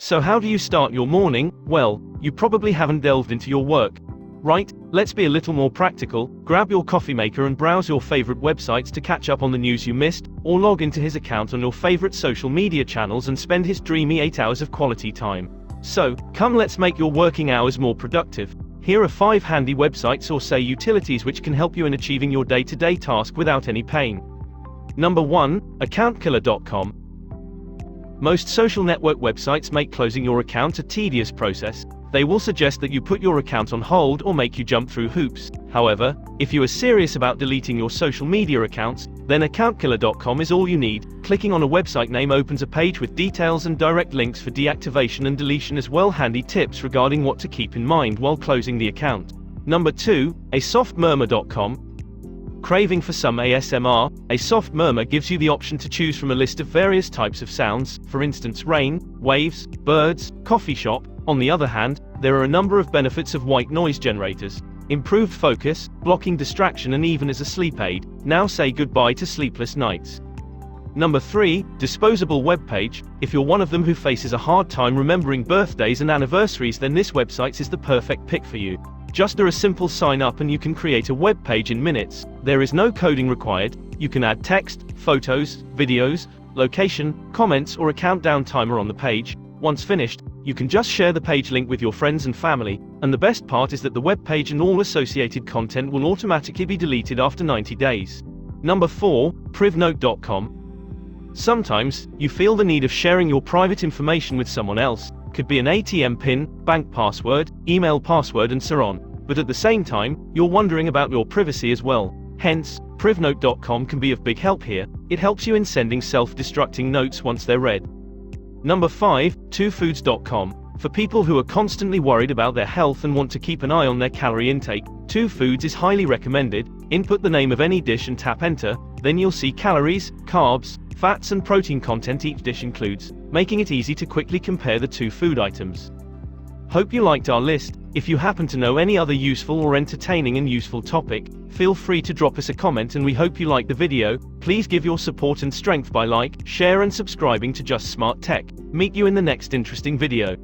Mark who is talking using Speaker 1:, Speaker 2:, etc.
Speaker 1: So how do you start your morning? Well, you probably haven't delved into your work. Right, let's be a little more practical. Grab your coffee maker and browse your favorite websites to catch up on the news you missed, or log into his account on your favorite social media channels and spend his dreamy 8 hours of quality time. So, come let's make your working hours more productive. Here are 5 handy websites or say utilities which can help you in achieving your day-to-day task without any pain. Number 1, AccountKiller.com. Most social network websites make closing your account a tedious process. They will suggest that you put your account on hold or make you jump through hoops. However, if you are serious about deleting your social media accounts, then AccountKiller.com is all you need. Clicking on a website name opens a page with details and direct links for deactivation and deletion, as well handy tips regarding what to keep in mind while closing the account. Number 2, asoftmurmur.com. Craving for some ASMR? A soft murmur gives you the option to choose from a list of various types of sounds, for instance rain, waves, birds, coffee shop. On the other hand, there are a number of benefits of white noise generators. Improved focus, blocking distraction, and even as a sleep aid. Now say goodbye to sleepless nights. Number 3, disposable webpage. If you're one of them who faces a hard time remembering birthdays and anniversaries, then this website is the perfect pick for you. Just do a simple sign up and you can create a web page in minutes. There is no coding required. You can add text, photos, videos, location, comments, or a countdown timer on the page. Once finished, you can just share the page link with your friends and family, and the best part is that the web page and all associated content will automatically be deleted after 90 days. Number 4, Privnote.com. Sometimes, you feel the need of sharing your private information with someone else. Could be an ATM PIN, bank password, email password, and so on. But at the same time, you're wondering about your privacy as well. Hence, Privnote.com can be of big help here. It helps you in sending self-destructing notes once they're read. Number 5, twofoods.com. For people who are constantly worried about their health and want to keep an eye on their calorie intake, Two Foods is highly recommended. Input the name of any dish and tap enter, then you'll see calories, carbs, fats and protein content each dish includes, making it easy to quickly compare the 2 food items. Hope you liked our list. If you happen to know any other useful or entertaining and useful topic, feel free to drop us a comment, and we hope you like the video. Please give your support and strength by like, share and subscribing to Just Smart Tech. Meet you in the next interesting video.